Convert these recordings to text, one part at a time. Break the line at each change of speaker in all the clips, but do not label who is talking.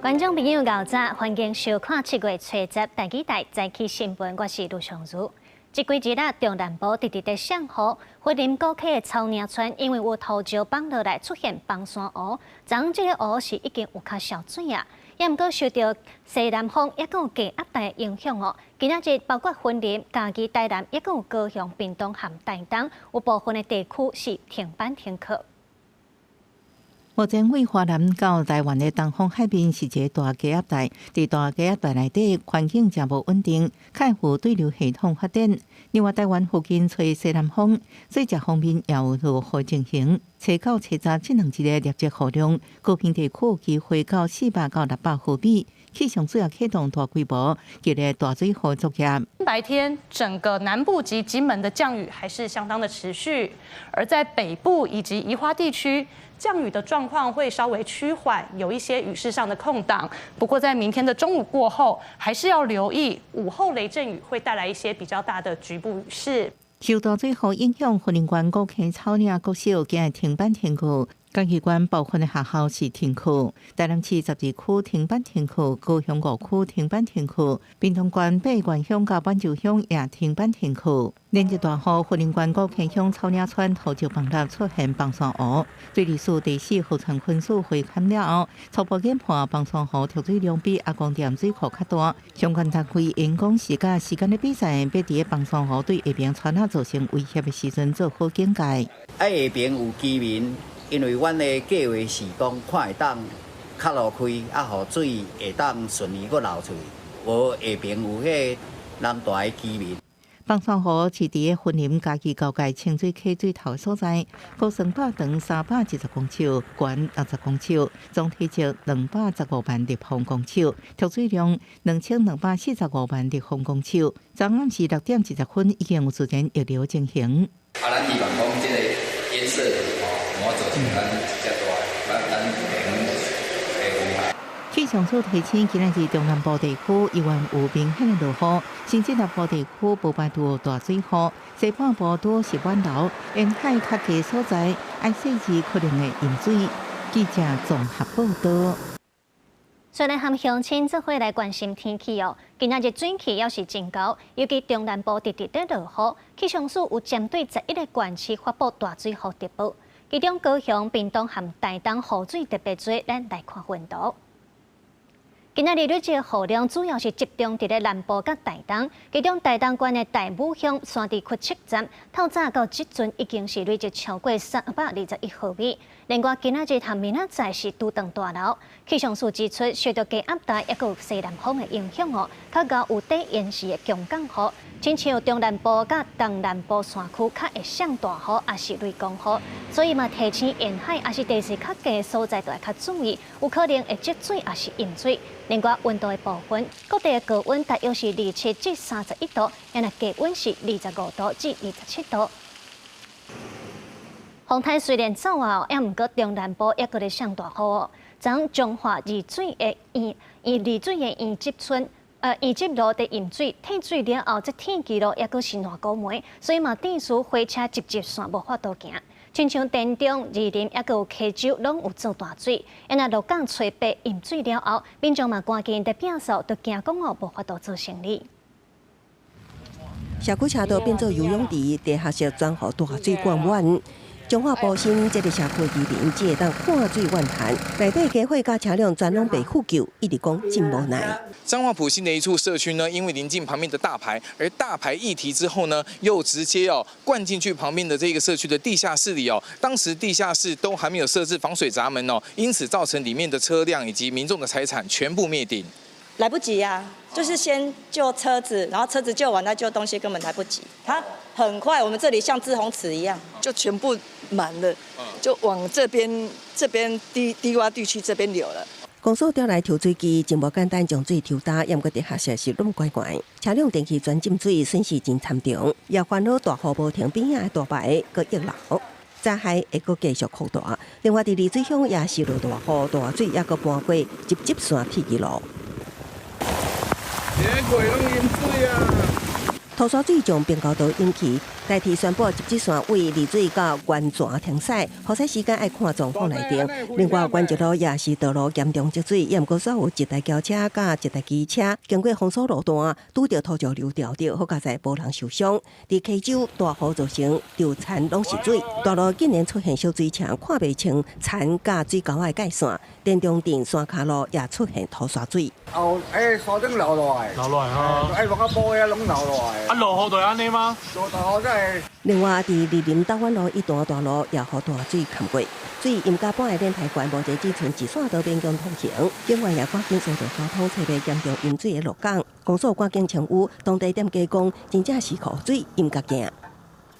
观众朋友，早早欢迎收看7月初10第几台早起新闻，我是卢尚如。这几日中南部直直在上雨，云林高溪的草岭村因为有土石放落来出现崩山湖，昨这个湖是已经有较消水啊，也毋过受到西南风也有低压带的影响哦。今仔日包括云林、嘉义、台南，也有高雄、屏东和台东，有部分的地区是停班停课。
目前，为华南到台湾的东方海面是一个大低压带，伫大低压带内底环境真无稳定，开乎对流系统发展。另外，台湾附近吹西南风，水质方面也有落雨情形。初到初十这2日的累积雨量，高屏地区有机会到400到600毫米。气象署也启动大规模激烈大水河作业。
白天，整个南部及金门的降雨还是相当的持续，而在北部以及宜花地区，降雨的状况会稍微趋缓，有一些雨势上的空档。不过，在明天的中午过后，还是要留意午后雷阵雨会带来一些比较大的局部雨势。
受大水河影响，云林县高溪草岭国小今日停班停课。嘉义县部分的学校是停课，台南市12区停班停课，高雄5区停班停课，屏东县北县乡甲板桥乡也停班停课。连日大雨，云林县高溪乡草岭村土石崩落出现崩山湖，水利署第4河川分署会勘了后，初步研判崩山湖跳水量比阿公店水库较大，相关单位因公时间的比赛，要伫崩山湖对下边川啊造成威胁的时阵做好警戒。
下边有居民。因为阮的计划是讲，看会当较路开，互水会当顺利阁流出去，无下边有迄南大的居民。
崩山湖是伫个云林嘉义交界清水溪水头所在，高层坝长310公尺，宽60公尺，总体积215万立方公尺，跳水量2245万立方公尺。昨暗时6点10分，已经有自然溢流情形。
咱希望讲这个颜色我做成咱遮大，咱平的风海。
气象署提醒，今日中南部地区依然有明显的落雨，新北南部地区不排除大水雨，西半部都是晚流，沿海较低所在爱细致可能的淹水。记者综合报道。
虽然和乡亲做伙来关心天气哦，今仔日水气也是真高，尤其中南部直直在落雨，气象署有针对11个县市发布大水雨特报。其中高雄、屏东和台东雨水特别多，咱来看温度。今仔日累积雨量主要是集中伫咧南部甲台东，其中台东县的大武乡山地区测站，透早到即阵已经是累积超过321毫米。另外，今仔日和明仔载是拄长大流，气象署指出，受到低压带也有西南风的影响哦，较高有低延时的强降雨，亲像中南部甲东南部山区较会上大雨，也是雷公雨，所以嘛，提醒沿海也是地势较低的所在，就要较注意，有可能会积水也是淹水。另外，温度的部分，各地的高温大约是27至31度，也那低温是25度至27度。风台虽然走啊，也毋过中南部也搁咧上大雨哦。昨彰化二水的延吉村，延吉路的淹水，退水了后，这天气路也搁是烂高梅，所以嘛，电视火车直接线无法度行。亲像田中、二林也搁有溪州，拢有做大水。因那鹿港初八淹水了后，民众嘛赶紧在变数，都惊讲哦无法度做生意。
社区车道变做游泳池，地下室转互大水灌满。彰化部新这个社区居民只会当看水怨叹，内底家伙甲车辆全拢被复旧，一直讲真无奈。
彰化埔心的一处社区呢，因为临近旁边的大排，而大排议题之后呢，又直接灌进去旁边的这个社区的地下室里哦。当时地下室都还没有设置防水闸门哦，因此造成里面的车辆以及民众的财产全部灭顶。
来不及啊，就是先救车子，然后车子救完再救东西，根本来不及。它很快，我们这里像滞洪池一样，
就全部满了，就往这边低洼地区这边流了。
公所调来抽水机，真无简单将水抽干，也毋过地下室是拢怪怪，车辆电器全浸水，损失真惨重。也烦恼大雨无停，边仔的大排搁溢流。灾害会阁继续扩大。另外，伫丽水乡也是落大雨，大水也阁搬过集线铁路。
结果拢淹水啊！
土沙水将并高道引起，代替宣布集线为离水到原泉停驶，好使时间爱看状况来定。另外，原一路也是道路严重积水，也毋过所有一台轿车甲一台机车经过封锁路段，拄着土石流掉着，好佳在无人受伤。伫溪州大雨造成流田拢是水，道路竟然出现小水墙，看袂清田甲水沟的界线。田中镇山骹路也出现土沙水。
哦，山顶流落来，流落来哈，落到坡遐拢流落来。啊，落雨就安尼吗？落大雨真系。另外，伫二林斗湾路一段大路也好大水淹过，水淹甲半个莲台关，目前只剩一线道边疆通行。警方也赶紧疏导交通，找袂严重淹水的路港。公所赶紧清污，当地店家讲，真正是雨水淹甲惊。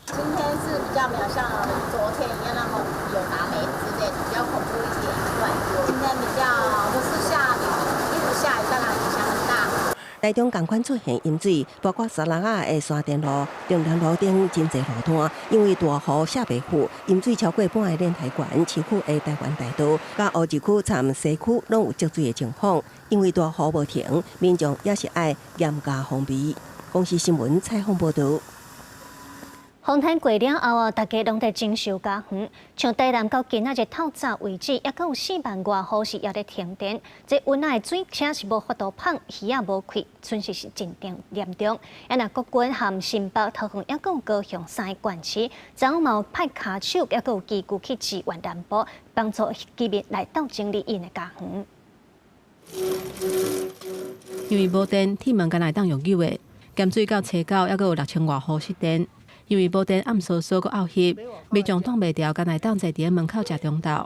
今天是比较没有像昨天一样那么有达美之类的，比较恐怖一点。对，今天比较不是下雨，一直下雨，当然影响很大。
台中同款出现淹水，包括沙拉雅的山电路、中南路顶真侪路段，因为大雨下袂赴，淹水超过半个莲台关，市区的台湾大道、甲乌日区、参西区拢有积水的情况。因为大雨无停，民众也是爱严加防备。公视新闻采访报道。
风台过了后，大家拢在真受加远。像台南到今仔日透早为止，也阁有4万外户是要咧停电。这温内水车是无法度放，鱼也无开，损失是真严重。若国军和新北、桃园也阁有高雄3个县市，昨晚嘛有派卡手，也阁有机具去支援南部，帮助居民来到整理因的家园。
因为无电，铁门敢来当用救的，咸水到车到，也阁有6000外户失电。因为无电暗扫扫个熬翕，民众挡袂牢，敢来当坐伫门口食中昼。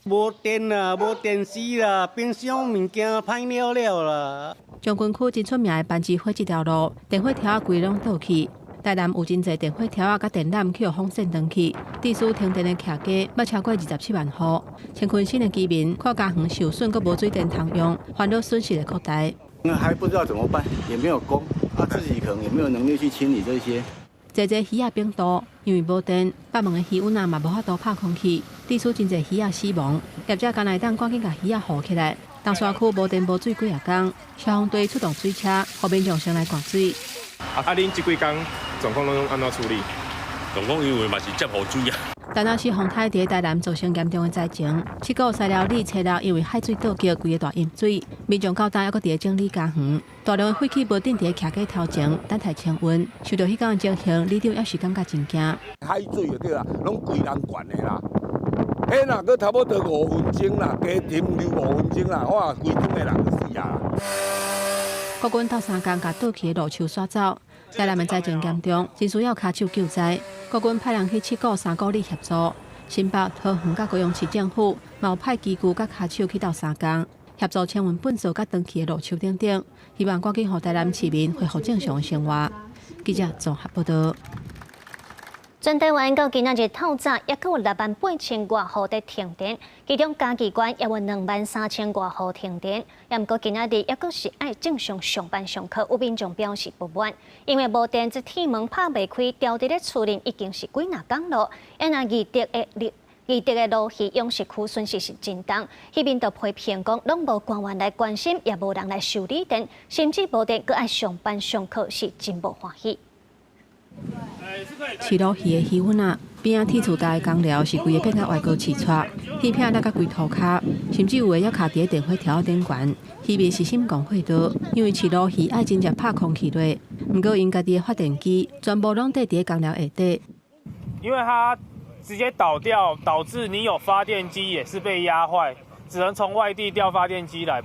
无电啦，无电视啦，冰箱物件歹了了啦。
将军区真出名的班机火这条路，电火条规拢倒去。台南有真侪电火条甲电缆去互风扇断去，地区停电的客家要超过27万户。千群新的居民看家园受损，阁无水电通用，烦恼损失的扩大。
还不知道怎么办，也没有工，自己可能也没有能力去清理这些。
侪鱼仔冰岛，因为无电，北门的鱼温嘛无法度拍空气，地区真侪鱼仔死亡。业者刚来当赶紧甲鱼仔护起来。东山区无电无水几啊天，消防队出动水车，互民众上来灌水。
恁这几天状况拢安怎处理？状况因为嘛是接雨水啊。
但那是洪台伫台南造成严重的灾情，7股西寮里、车寮因为海水倒击，规个大淹水，民众到当还阁伫整理家园。大量的废气无定伫徛街头前，等待清温。受到迄天的情形，里长也是感觉真惊。
海水就对啦，拢规人灌的啦。迄若阁差不多5分钟啦，加停留5分钟啦，哇，规村的人就死啊！
国军斗3天，甲倒去的路树刷走。台南的灾情严重，真需要卡手救灾。国军派人去7股、3股里协助。新北、桃园甲高雄市政府嘛有派机具甲卡手去斗3天，协助清运粪扫甲断去的路树等等，希望赶紧让台南市民恢复正常的生活。记者综合报道。
全台湾到今仔日透早，也阁有68000外户在停电，其中嘉义县也有23000外户停电。也毋过今仔日也阁是爱正常上班上课，有民众表示不满，因为无电，这铁门拍袂开，调伫咧厝内已经是几若天咯。那义德的路去勇士区损失是真重，迄边就批评讲，拢无官员来关心，也无人来修理电，甚至无电，阁爱上班上课，是真无欢喜。
饲鹿鱼的鱼粉啊，边仔铁厝台的工料是规个变甲外高饲出，鱼片落甲规涂骹，甚至有的还卡伫电火条顶悬，鱼面是心肝火倒，因为饲鹿鱼爱真正拍空气落，毋过因家己的发电机全部拢伫工料下底。
因为它直接倒掉，导致你有发电机也是被压坏，只能从外地调发电机来。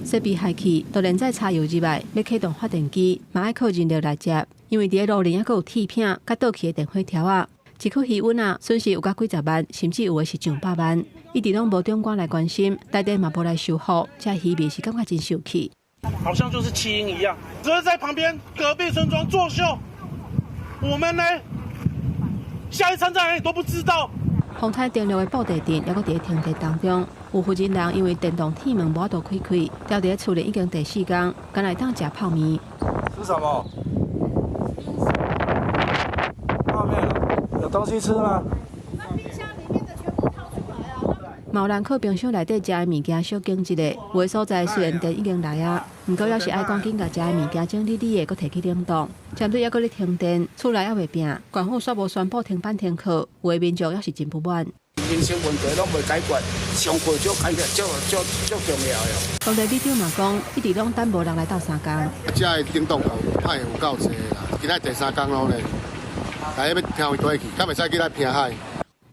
设备坏去，就连在插油之外，要启动发电机，嘛要靠人力来接。因为伫路里还阁有铁片、甲倒去的电火条啊，一区鱼温啊，损失有甲几十万，甚至有的是上百万，一直拢无长官来关心，台电嘛无来修复，这鱼面是感觉真受气。
好像就是弃婴一样，只是在旁边隔壁村庄作秀，我们呢，下一餐在哪里都不知道。
丰台电力的布地电还阁伫停电当中，有负责人因为电动铁门无法度开开，调伫厝里已经第4天，敢来当食泡面。
吃什么？泡面有东西吃吗？
那冰箱里面的全部掏出来啊！
嘛有人靠冰箱内底食的物件小经济的，有的所在虽然电已经来啊，不过要是爱赶紧甲遮物件整理理的，搁提起冷冻。针对还搁咧停电，厝内还未平，县府煞无宣布停班停课，有的民众也是真不满。
民生问题拢未解决，上课就解决就重要的。
当地里长嘛讲，一直拢等无人来斗3工。
遮的叮咚歹有够济啦，今仔第3工咯咧，大家要听回倒去，敢袂使去来拼海。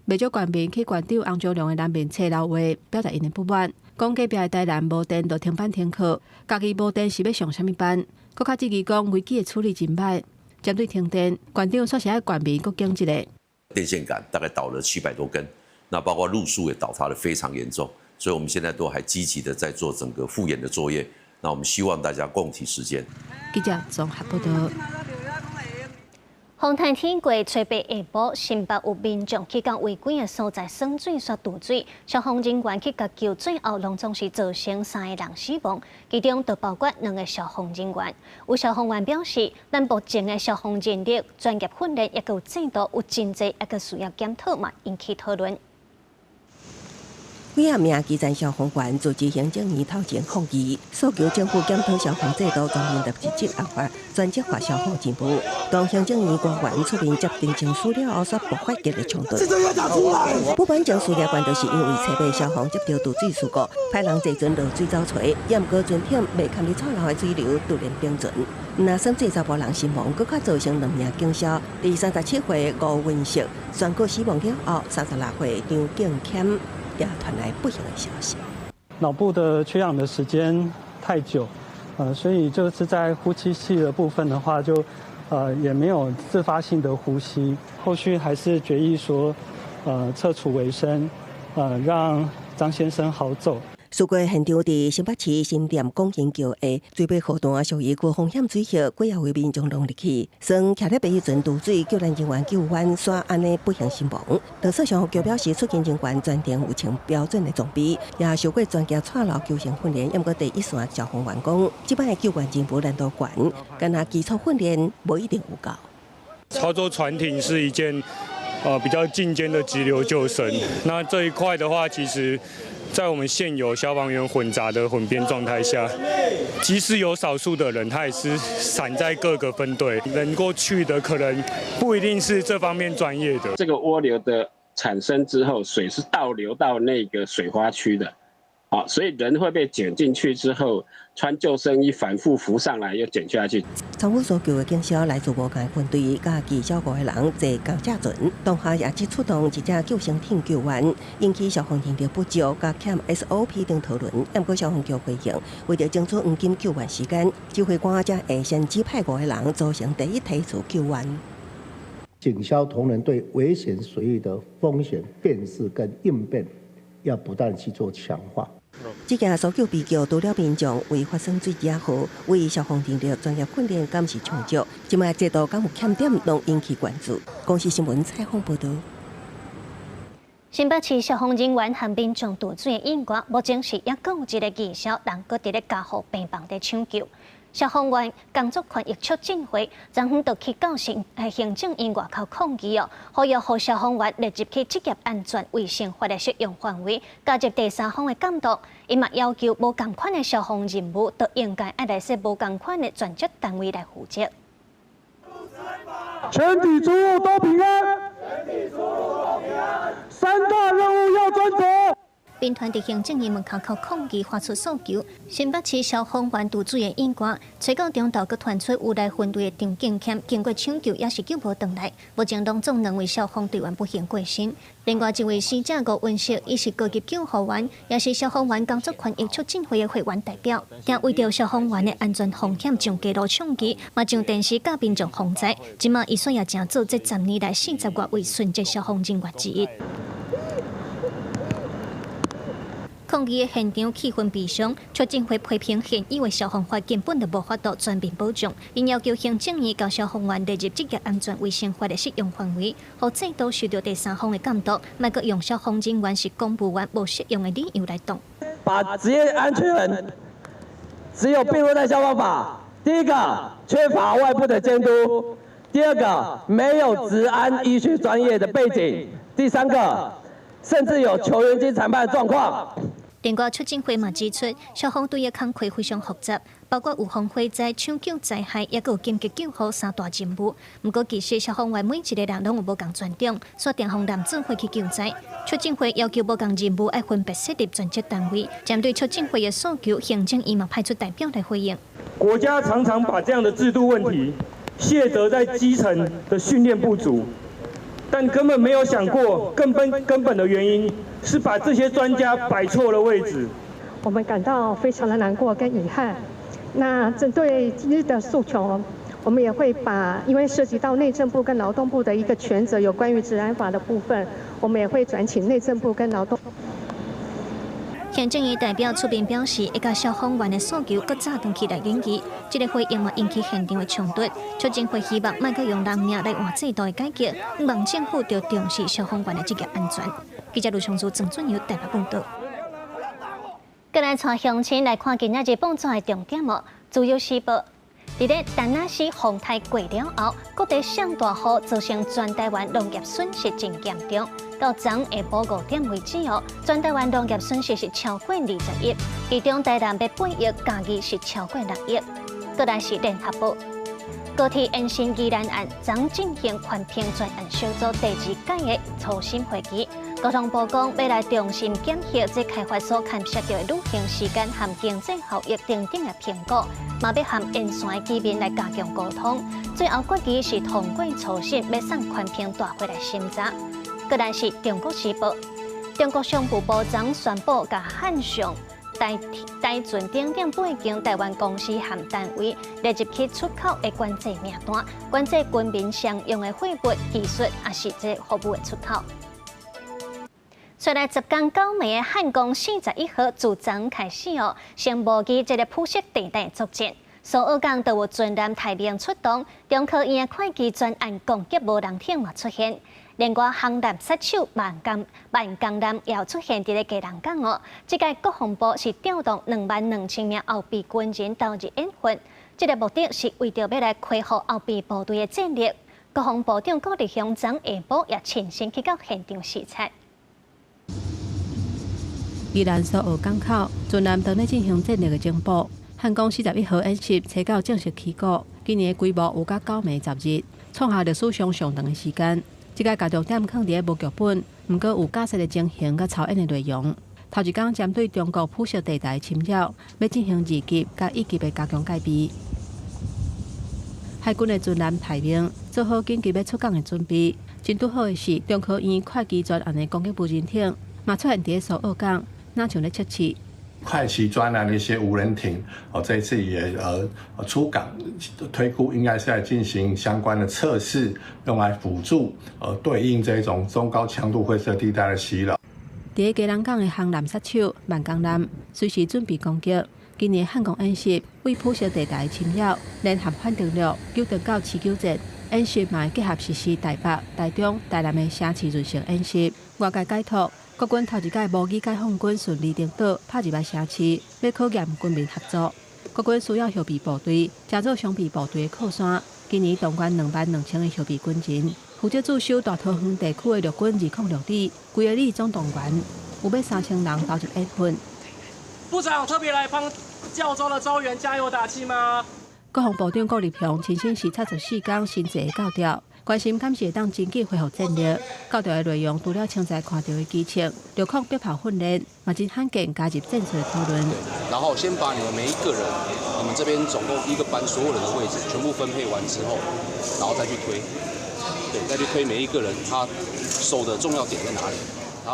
未少县民去县长洪昭良的南面册楼话，表达因的不满，讲隔壁的台南无电就停班停课，家己无电是要上啥物班？搁较质疑讲危机的处理真歹。针对停电，县长说是爱县民搁讲一个。
电线杆大概倒了700多根，那包括路树也倒塌得非常严重，所以我们现在都还积极的在做整个复原的作业。那我们希望大家共体时间。
记者综合报道。
风台天过初八下晡，新北有民众去到违规的所在耍水刷渡水，消防人员去急救，最后拢总是造成3个人死亡，其中就包括2个消防人员。有消防员表示，咱目前的消防人力、专业训练也有制度有真侪，也个需要检讨嘛，引起讨论。
几名基层消防员组织行政院头前抗议，诉求政府检讨消防制度，全面落实职业化、专职化消防进步。当行政院官员出面接定情书了后，煞爆发激烈冲突。不满情书了关，就是因为车尾消防接到渡水事故，派人坐船落水走找，也毋过船艇未堪哩错漏的水流突然冰船，那算最查甫人死亡，搁较造成2名警消。37岁吴文石宣告死亡了后，36岁张敬谦也传来不幸的消息。
脑部的缺氧的时间太久，所以就是在呼气器的部分的话，就也没有自发性的呼吸。后续还是决议说，撤除为生，让张先生好走。事故现场伫新北市新店广兴桥的水尾河段，属于高风险水域，几啊位民众拢入去，算徛咧避船渡水，救援人员救援煞安尼不幸身亡。特色消防局表示，出勤人员全程有穿标准的装备，也受过专家串流救生训练。不过第一线消防员讲，即摆的救援进步难度高，干那基础训练无一定有够。
操作船艇是一件比较进阶的急流救生，那这一块的话，其实在我们现有消防员混杂的混编状态下，即使有少数的人，他也是散在各个分队，能够去的可能不一定是这方面专业的。
这个涡流的产生之后，水是倒流到那个水花区的，所以人会被卷进去之后，穿救生衣反复浮上来，又卷下去。参与搜救的警消来自无同分队，加技小国的人坐高架船，当下也只出动一只救生艇救援，引起消防人力不足，加欠 SOP 等讨论。不过消防局回应，为了争取黄金救援时间，指挥官将会先指派5个人组成第一梯次救援。
警消同仁对危险水域的风险辨识跟应变，要不断去做强化。
这件搜救被救除了民众为发生水之后，为消防人力专业训练敢是充足，即卖制度敢有欠点，拢引起关注。公视新闻采访报道。
新北市消防人员和民众渡水的意外，目前是也有一个技巧，人搁伫咧加护病房在抢救。消防员工作权益促进会昨昏就去到行政院外口抗议呼吁消防员列入去职业安全卫生法的适用范围，加入第三方的监督。伊嘛要求无同款的消防任务，都应该爱来说无同款的专职单位来负责。
全体出入都平安，三大任务要专责。
兵团伫行政院门口抗议，发出诉求。新北市消防员渡水的意外，找到中岛佮传出有来分队的张敬谦，经过抢救也是救无回来。目前当中2位消防队员不幸过身，另外1位死者吴文石，伊是高级救护员，也是消防员工作权益促进会的会员代表。但为着消防员的安全风险，上街路抢击，嘛上电视甲民众防灾。即马伊算也正做这10年来40多位殉职消防人员之一。抗议的现场气氛悲伤，促进会批评现有的消防法根本就无法度全面保障，因要求行政院将消防员列入职业安全卫生法的适用范围，让制度受到第三方的监督，莫阁用消防人员是公务员无适用的理由来挡。
把职业安全只有并入在消防法，第一个缺乏外部的监督，第二个没有职安医学专业的背景，第三个甚至有球员经裁判的状况。
另外，促进会嘛指出，消防队的工课非常复杂，包括有防火灾、抢救灾害，也有紧急救护3大任务。不过，其实消防员每一个人拢有无同专长，锁定红蓝指挥去救灾。促进会要求无同任务要分别设立专职单位，针对促进会的诉求，行政院嘛派出代表来回应。
国家常常把这样的制度问题卸责在基层的训练不足，但根本没有想过根本的原因是把这些专家摆错了位置。
我们感到非常的难过跟遗憾。那针对今日的诉求，我们也会把因为涉及到内政部跟劳动部的一个权责，有关于治安法的部分，我们也会转请内政部跟劳动。
行政院代表出面表示，会甲消防员的诉求搁早长期来研究。这个回应嘛引起现场的冲突。促进会希望莫搁用人命来换制度的改革，希望政府要重视消防员的职业安全。记者卢昌珠、郑俊尧台北报道。再来带乡亲来看今仔日报纸的重点哦。自由时报，伫咧丹那市洪台过了后，各地上大雨，造成全台湾农业损失真严重。到昨下晡5点为止哦，全台湾农业损失是超过20亿，其中台南的8亿，嘉义是超过6亿。再来是联合报，高铁延伸宜兰案昨进行环评专案小组第2届的初审会议。交通部讲，要来重新检核这开发所牵涉到的旅行时间和经济效益等等的评估，嘛要和沿线的居民来加强沟通。最后决议是通过初审，要送环评大会来审查。再来是中国时报，中国商务部长宣布，甲汉上、台船等等8间台湾公司和单位列入去出口的管制名单，管制军民商用的货物、技术，也是这服务的出口。虽然10天9暝的汉光41号自昨开始哦，乘无机这个铺设地带作战，苏澳港都有军舰太平出动，中科院的会计专案攻击无人艇嘛出现，连外航艦杀手万江南也出现伫咧基隆港哦。这届国防部是调动22000名后备军人投入演训，这个目的是为着要来恢复后备部队的战力。国防部长郭立雄昨下晡也亲身去到现场视察。
宜兰苏澳港口，船舰当咧进行战略的情报。汉光41号演习初到正式起稿，今年的规模有到9暝10日，创下历史上上长的时间。这个加重点放伫无剧本，毋过有架设的情形甲操演的内容。头一天针对中国铺设地带侵扰，要进行2级甲1级的加强戒备。海军的船舰太平做好紧急要出港的准备。真拄好的是，中科院会计专案的攻击无人艇嘛出现伫苏澳港。那像咧测试，
会计专案的一些无人艇，这一次也出港，推估应该是在进行相关的测试，用来辅助对应这种中高强度灰色地带的袭扰。
伫基隆港的航艦杀手万江南随时准备攻击。今年汉光演习为铺设地带侵扰，联合反登陆9.979演习嘛结合实施台北、台中、台南的城市润色演习，外界解脱。国军头一届模拟解放军顺利登岛，拍入来城市，要考验军民合作。国军需要后备部队，加做双备部队的靠山。今年动员22000的后备军人，负责驻守大桃园地区的陆军206旅，规个旅总动员，有要3000人投入演训。
部长特别来帮教招的招员加油打气吗？
国防部长郭立雄亲身视察14天新制的教调。关心敢是会当真紧恢复战力，教条的内容除了现在看到的基情、陆空鞭炮训练，嘛真罕见加入战术的讨论。
然后先把你们每一个人，你们这边总共一个班所有人的位置全部分配完之后，然后再去推，对，再去推每一个人他守的重要点在哪里。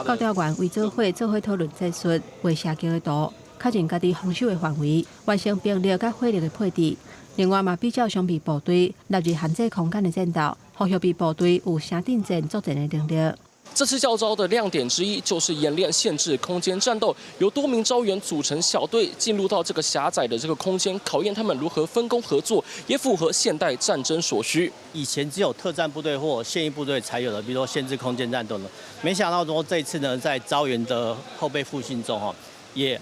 教条员为做伙讨论战术，为社交的图，确认家己防守的范围，完成兵力甲火力的配置。另外嘛，比较双臂部队纳入限制空间的战斗，和后备部队有城顶战作战的能力。
这次教招的亮点之一就是演练限制空间战斗，由多名招员组成小队进入到这个狭窄的这个空间，考验他们如何分工合作，也符合现代战争所需。
以前只有特战部队或现役部队才有的，比如说限制空间战斗呢，没想到说这一次呢，在招员的后备复训中也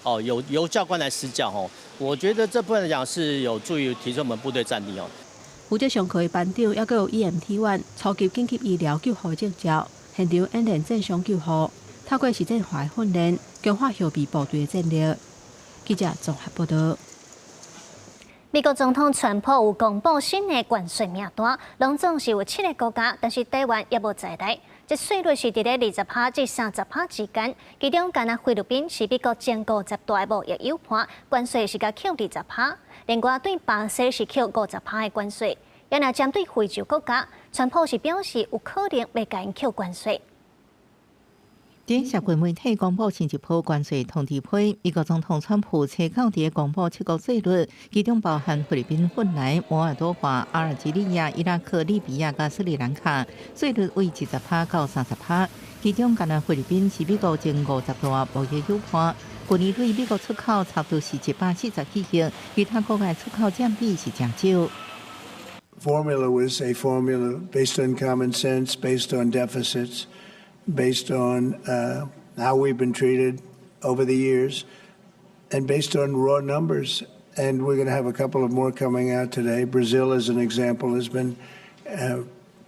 由教官来施教我觉得这部分来讲是有助于提升我们部队战力
负责上课的班长，也有 EMT1 初级紧急医疗救护证照，现场演练正常救护，透过实战化的训练，强化后备部队的战力。记者综合报道。
美国总统川普有公布新的关税名单，拢总是有7个国家，但是台湾也无在内。这税率是伫咧20%至30%之间，其中敢若菲律宾是美国前50大贸易伙伴，关税是甲扣20%，另外对巴西是扣50%的关税。也若针对非洲国家，川普是表示有可能要甲因扣关税。
在社群媒体公布新一波关税通知批，美国总统川普参考伫公布7个税率，其中包含菲律宾、汶莱、摩尔多瓦、阿尔及利亚、伊拉克、利比亚、甲斯里兰卡，税率为20%到30%。其中，敢若菲律宾是美国前50大贸易伙伴，去年对美国出口差不多是140亿元，其他国外出口占比是真少。
Formula was a formula based on common sense, based on deficits. Based on how we've been treated over the years, and based on raw numbers. And we're going to have a couple of more coming out today. Brazil, as an example, has been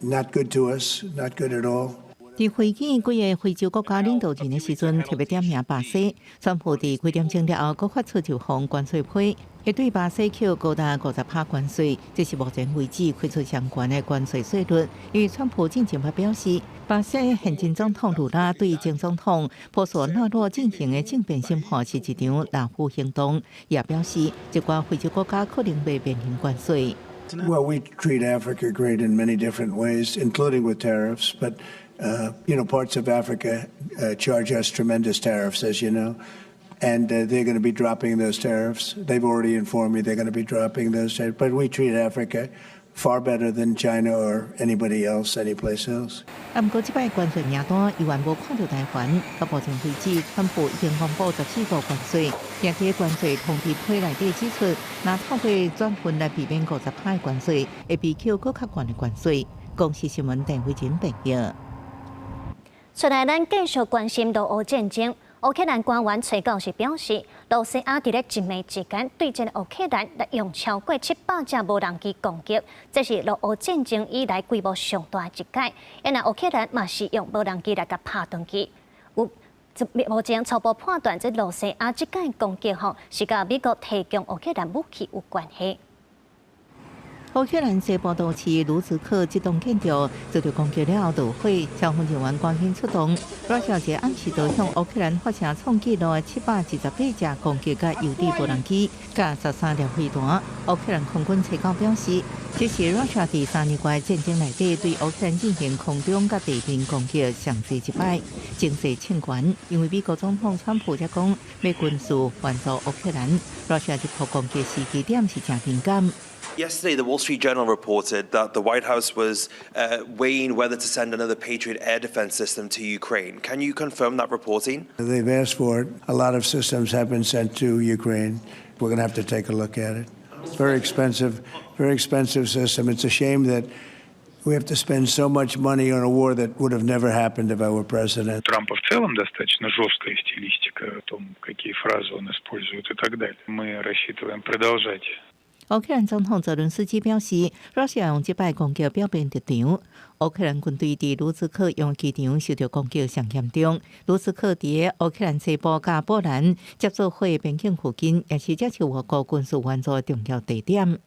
not good to us, not good at all.
伫会见几个非洲国家领导人的时阵，特别点名巴西。川普伫几点钟了后，佫发出就防关税批，会对巴西扣高达50%关税，这是目前为止开出相关的关税税率。因为川普进前捌表示，巴西的现任总统卢拉对前总统波索纳洛进行的政变审判是一场拉夫行动，也表示一寡非洲国家可能会面临关税。
Well, we treat Africa great in many different ways, including with tariffs, but parts of Africa charge us tremendous tariffs, as you know, and they're going to be dropping those tariffs. They've already informed me they're going to be dropping those tariffs. But we treat Africa far better than China or anybody else, anyplace else.
不过，这摆关税名单依然无看到台湾。到目前为止，川普已经公布14个关税，并且关税通知批内底指出，若透过转换来避免50%的关税，会被扣更较悬的关税。公司新闻邓慧珍报道。
出来，咱继续关心俄乌战争。乌克兰官员崔教授表示，罗西亚伫咧一暝之间对这个乌克兰来用超过700架无人机攻击，这是俄乌战争以来规模上大一届。因为乌克兰嘛是用无人机来甲拍断去。目前初步判断，这罗西亚这届攻击是甲美国提供乌克兰武器有关系。
乌克兰西部都市卢茨克这栋建筑遭到攻击了后导火，消防人员赶紧出动。罗小姐暗时就向乌克兰发射创纪录的728架攻击甲诱敌无人机，甲13辆飞弹。乌克兰空军初稿表示，这是罗小第3年过战争内底对乌克兰进行空中甲地面攻击上济一摆，情势清悬。因为美国总统川普才讲要军事援助乌克兰，罗小这波攻击时机点是真敏感。
Yesterday, the Wall Street Journal reported that the White House was weighing whether to send another Patriot air defense system to Ukraine. Can you confirm that reporting?
They've asked for it. A lot of systems have been sent to Ukraine. We're going to have to take a look at it. It's very expensive system. It's a shame that we have to spend so much money on a war that would have never happened if I were president.
Трампа в целом достаточно жесткая стилистика о том, какие фразы он использует и так далее. Мы рассчитываем продолжать.
乌克兰总统泽伦斯基表示，罗西亚用这摆攻击表面立场。乌克兰军队伫卢茨克用机场受到攻击上严重。卢茨克伫乌克兰西部甲波兰接触火边境附近，也是接受俄国军事援助的重要地点。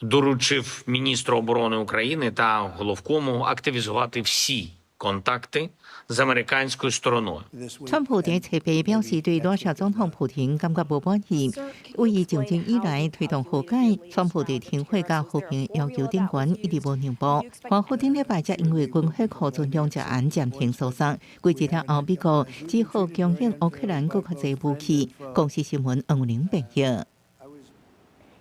Доручив міністру оборони України та головкому активізувати всі контакти з американською стороною.
川普在册内表示，对罗西亚总统普京感觉无满意。为伊从今以来推动和解，川普对停火甲和平要求顶悬一直无让步。华府顶礼拜才因为军火库存量这案暂停搜索，几日后美国只好供应乌克兰更较侪武器。公司新闻黄玲报道。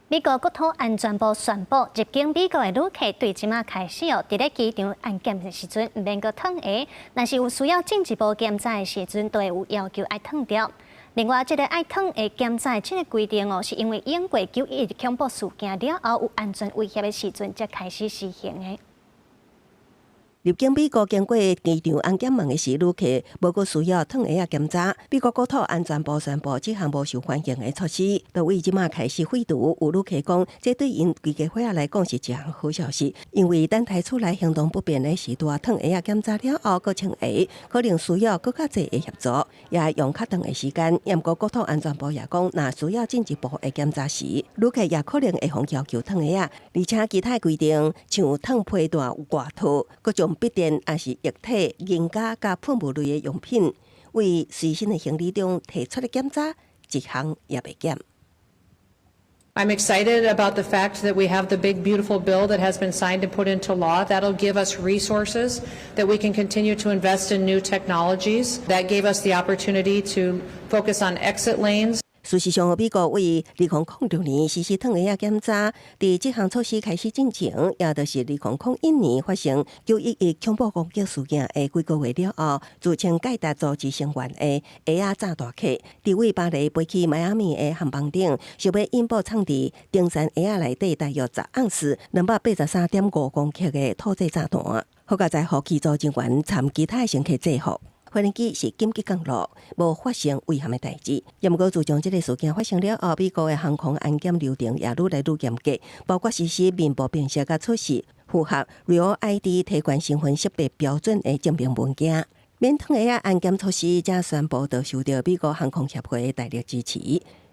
美国国土安全部宣布，入境美国的旅客对即马开始伫咧机场安检的时阵，唔免阁烫鞋，但是有需要进一步检查的时阵，都会有要求爱烫掉。另外，这个爱烫鞋检查这个规定是因为英国9/11恐怖事件了后有安全威胁的时阵才开始实行的。
入境美国经过机场安检门的时，旅客无过需要脱鞋检查。美国国土安全部宣布，这项无受欢迎的措施，就为即马开始废除。有旅客讲，这对因规家伙仔来讲是一项好消息，因为等待出来行动不便的时段，脱鞋检查了后，搁穿鞋，可能需要搁较侪的协助，也用较长的时间。不过国土安全部也讲，若需要进一步的检查时，旅客也可能会向要求脱鞋，而且其他规定像脱皮带、外套，各种笔电也是液体、银胶加喷雾类的用品，为随身的行李中提出的检查，一项也袂减。
I'm excited about the fact that we have the big, beautiful bill that has been signed and put into law. That'll give us resources that we can continue to invest in new technologies. That gave us the opportunity to focus on exit lanes.
事实上，美国为2006年实施脱鞋检查，伫这项措施开始进前，也就是2001年发生911恐怖攻击事件的几个月了后，自称盖达组织成员的鞋仔炸大客，伫为巴黎飞去迈阿密的航班顶，想要引爆藏伫登山鞋仔内底大约10盎司、283.5公克的土制炸弹。好在在互机组人员参其他乘客制服。飞行机是紧急降落，无发生危险的代志。也毋过，自从这个事件发生了后，美国的航空安检流程也愈来愈严格，包括实施面部辨识甲出示符合 Real ID 提悬身份识别标准的证明文件。免脱鞋安检措施才宣布，就受到美国航空协会的大力支持。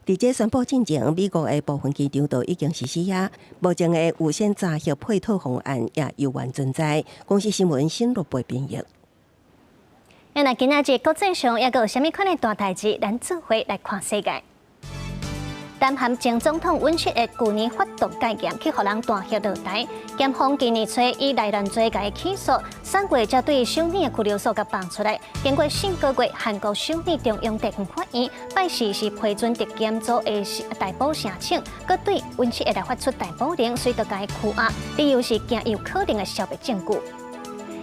伫这宣布进前，美国的部分机场都已经实施呀。目前的无线查核配套方案也犹原存在。公司新闻新录播编译。
那今仔日国际上还有啥物款的大代志？咱做伙来看世界。南韩前总统尹锡悦去年发动戒严，去互人大吓落台。检方今年初以内乱罪甲伊起诉，3月才对首尔的拘留所甲放出来。经过4个月，韩国首尔中央地方法院拜四是批准特检组的逮捕申请，佮对尹锡悦来发出逮捕令，随着甲伊扣押，理由是惊有可能的消灭证据。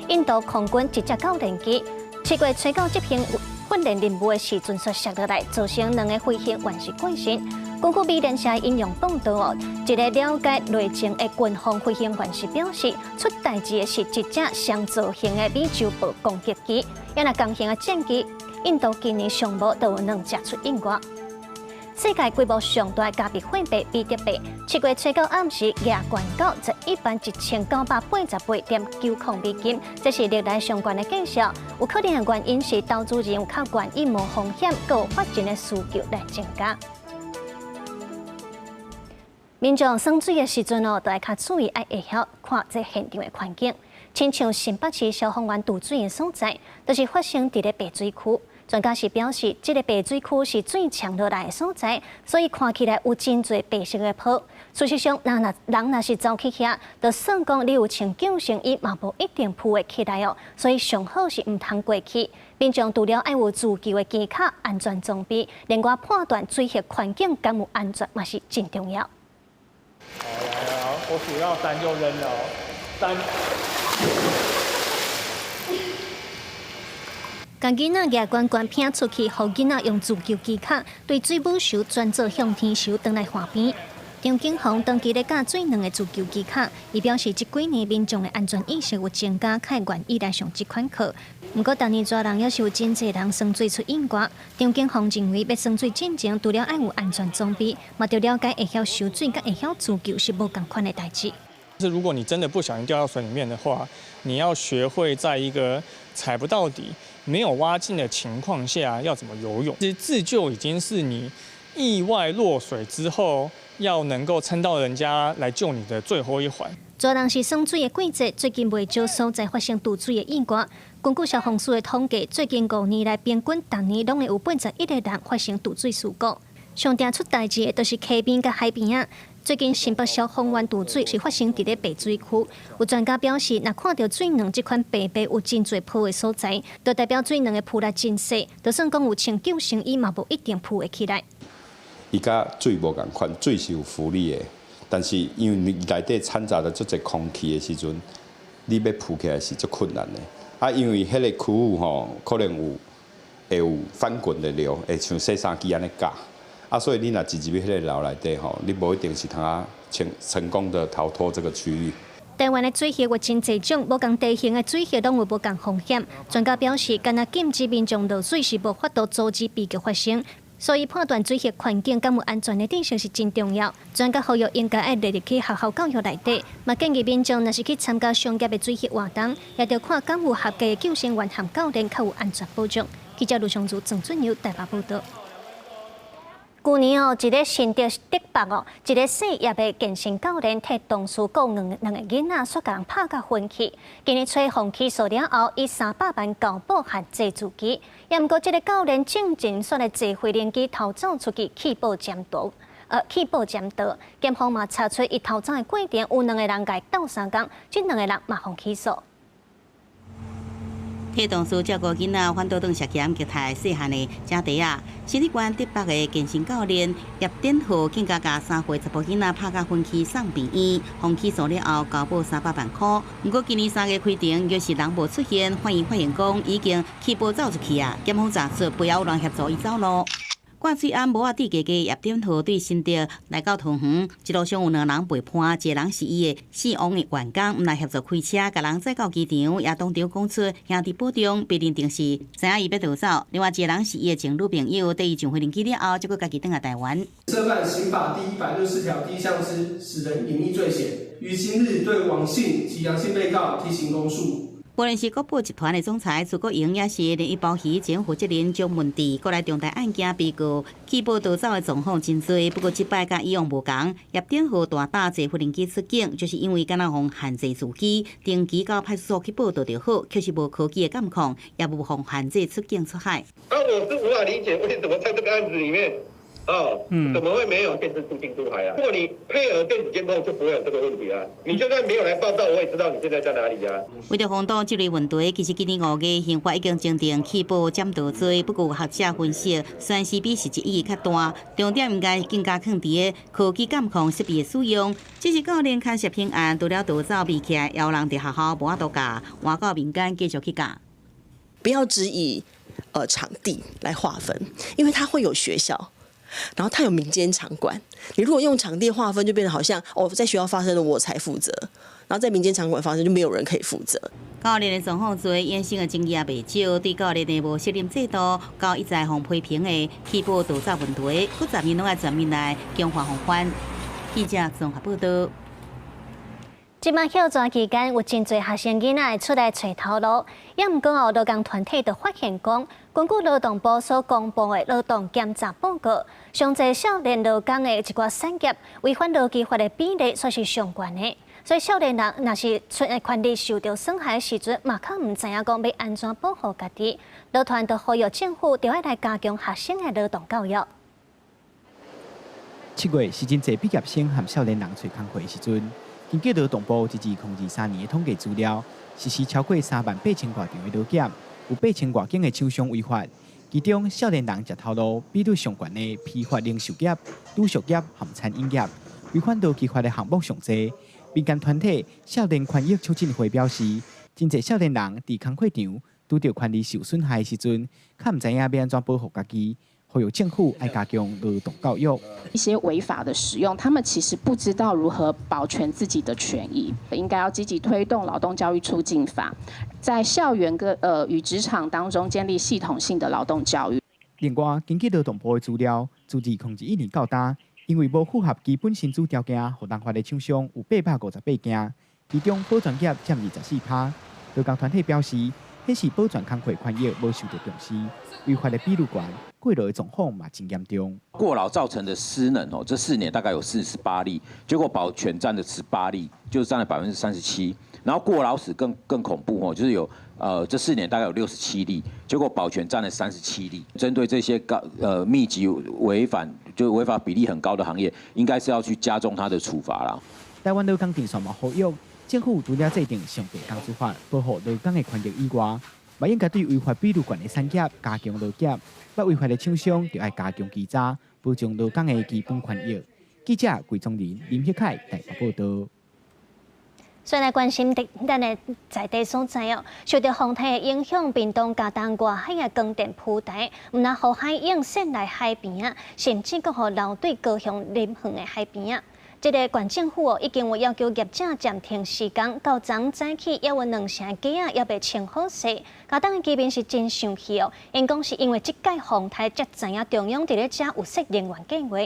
印度空军一架教练机7月初到执行训练任务的时阵所摔落来，造成2个飞行员是过身。根据美联社引用报道，一个了解内情的军方飞行员是表示，出代志的是一架双造型的美洲豹攻击机，也那同型的战机，印度今年上无就有2架出意外。世界规模上大加密货币比特币，7月初到暗时亚冠到11,988.90美金，这是历来上悬的计数。有可能的原因是投资人有较悬隐瞒风险，佮有发展的需求来增加。民众耍水的时阵都要较注意，爱会晓看这现场的环境。亲像新北市消防员渡水的所在，就是发生伫咧白水区。专家是表示，这个白水区是水强落来的所在，所以看起来有真侪白色的泡。事实上，人若是走去遐，就算讲你有穿救生衣，嘛无一定浮会起来哦。所以上好是唔通过去。民众除了爱有自救的技巧、安全装备，另外判断水下环境敢有安全，嘛是真重要。
好，来哦，我数到3就扔了哦，3。
将囡仔牙关拼出去，互囡仔用自救技巧对水母球转做向天球，倒来岸边。张景宏长期咧教水能的自救技巧，伊表示，这几年民众的安全意识有增加，较愿意来上这款课。不过，当年抓人也是有真侪人耍水出意外。张景宏认为，要耍水进前，除了爱有安全装备，嘛要了解会晓收水，甲会晓自救是无同款的代志。
是如果你真的不小心掉到水里面的话，你要学会在一个踩不到底、没有蛙镜的情况下要怎么游泳。其实自救已经是你意外落水之后要能够撑到人家来救你的最后一环。
抓人是耍水的季节，最近袂少所在发生渡水的意外。根据消防署的统计，最近5年来平均逐年拢会有81个人发生渡水事故。上定出代志的都是溪边甲海边啊。最近新北消防员渡水是发生伫咧白水区，有专家表示，若看到水能这款白白有真侪泡的所在，就代表水能的泡力真细，就算讲有穿救生衣，嘛无一定泡会起来。
伊甲水无共款，水是有浮力的，但是因为内底掺杂了足侪空气的时阵，你要浮起来是足困难的。啊，因为迄个区域吼，可能会有翻滚的流，会像洗衫机安尼夹。啊，所以你若直入迄个楼内底吼，你无一定是通成功的逃脱这个区域。
台湾的水蟹有真侪种，无共地形的水蟹拢有无共风险。专家表示，干那禁止民众落水是无法度阻止悲剧发生。所以判断水域环境敢有安全的知识是真重要。专家呼吁应该要列入去学校教育内底，嘛建议民众若是去参加商业的水域活动，也要看敢有合格的救生员和教练，较有安全保障。记者卢尚珠、郑准由台北报道。去年一个新竹竹北一个事业的健身教练替同事共两个囡仔所甲人拍甲昏去。今年吹风起诉了后，以300万交保和借住机。也毋过，这个教练正经说的坐飞轮机逃走出去起报占道，检方嘛查出伊逃走的过程，有2个人甲伊斗相共，这2个人马上起诉。
替同事照顾囡仔，反倒当涉嫌虐待细汉的姐弟啊！新竹县竹北的健身教练叶典浩，更加甲3岁查甫囡仔拍甲昏去送病院，方起诉了后交保300万块。不过今年3月开庭，又是人无出现，反映发现讲已经起报走出去啊！检方查出不要乱协助伊走路。挂水安无啊地家家叶典浩对新竹来到桃园，一路上有2人被判，一个人是伊的死亡的员工，毋来协助开车，甲人载到机场，也当场讲出兄弟保重，被认定是知影伊要逃走。另外一个人是伊的前女朋友，对伊上飞轮机了后，结果家己返来台湾。
涉犯刑法第164条第1项之使人隐匿罪嫌，于今日对王姓及杨姓被告提行公诉。
无论是国宝集团的总裁朱国营，也是联谊保险前负责人张文智，过来重大案件被告起报逃走的状况真多，不过这摆甲以往无同。叶典浩大打坐飞轮机出境，就是因为敢若互限制司机，登记到派出所去报道就好，确实无科技的监控，也无互限制出境出海。
我是无法理解为什么在这个案子里面。怎么会没有限制出境出海啊？如果你配合电子监控，就不会有这个问题啊。你就算没有来报道，我也知道你现在在哪里啊。
为了防挡这类问题，其实今年5月，刑法已经侦定起报占道罪。不过学者分析，虽然是比实际意义较大，重点应该更加放伫科技监控设备的使用。这是教练牵涉偏案，除了逃走避起来，也有人伫学校无法度教，换到民间继续去教。
不要只以场地来划分，因为它会有学校。然后它有民间场馆，你如果用场地划分，就变得好像在学校发生的我才负责，然后在民间场馆发生就没有人可以负责。
教练的状况罪，衍生的争议也袂少，对教练的无责任制度，到一再互批评的起报逃走问题，复杂面拢爱全面来强化防范。记者综合报道。
即摆休战期间，有真侪学生囡仔会出来找头路，也毋过劳工团体就发现讲，根据劳动部所公布的劳动检查报告，上侪少年劳工的一寡产业违反劳基法的比例却是上悬的。所以少年人若是权利受到损害的时阵，嘛较毋知影讲要安怎保护家己。劳团就呼吁政府就要来加强学生的劳动教育。
7月是真侪毕业生和少年人找工课的时阵。根据劳动部自2023年的统计资料，实施超过38000多场的劳检，有8000多件的厂商违法，其中少年人食头路比率上悬的批发零售业、旅宿业和餐饮业，违反劳基法的项目上多。民间团体少年权益促进会表示，真侪少年人伫工课场拄到权利受损害的时阵，较毋知影要安怎保护家己。呼吁政府要加强劳动教育。
一些违法的使用，他们其实不知道如何保全自己的权益，应该要积极推动劳动教育促进法，在校园与职场当中建立系统性的劳动教育。
另外，根据劳动部的资料，自2021年到今，因为无符合基本薪资条件，互人发的厂商有858件，其中保全业占24%。劳工团体表示，迄是保全工课权益无受到重视，违法的比率高。过劳的状况嘛真严重，
过劳造成的失能这4年大概有48例，结果保全占了18例，就占了37%。然后过劳死更恐怖就是有这4年大概有67例，结果保全占了37例。针对这些密集违法比例很高的行业，应该是要去加重它的处罚啦。
台湾劳工电线嘛呼吁政府除了制定上地工资法保护劳工的权益以外，嘛应该对违法比率高的产业加强劳检。不违法的厂商就要加强稽查，保障劳工的基本权益。记者桂宗林、林旭凯台北报道。
先来关心咱的在地所在受到风台的影响，屏东嘉东外海的光电铺台，毋但互海影渗来海边甚至阁互流对高雄临远的海边这个县政府已经有要求业者暂停施工，到昨早起也有2成鸡仔也被清好势。家当的居民是真生气哦，因讲是因为这届风台才知影中央伫咧遮有设能源计划。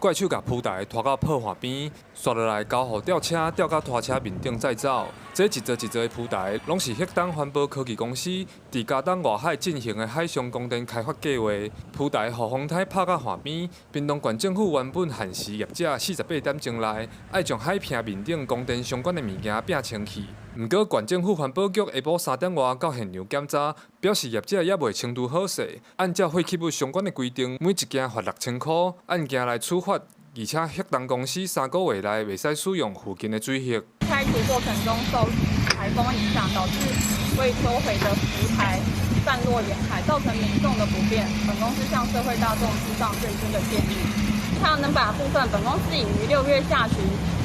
怪手甲铺台拖到破环边，刷落来交互吊车吊到拖车面顶再走。这一座一座的铺台，拢是赫东环保科技公司伫加东外海进行的海上供电开发计划。铺台互风台拍到岸边，屏东县政府原本限时业者48点钟内，爱将海坪面顶供电相关的物件摒清去。毋过，县政府环保局下晡3点外到现场检查，表示业者也未清除好势，按照废弃物相关的规定，每一件罚6000块，案件来处罚。而且，赫东公司3个月内袂使使用附近的水域。
开除过程中受台风影响，导致未收回的浮台散落沿海，造成民众的不便。本公司向社会大众致上最新的建议。太阳能板部分，本公司已于6月下旬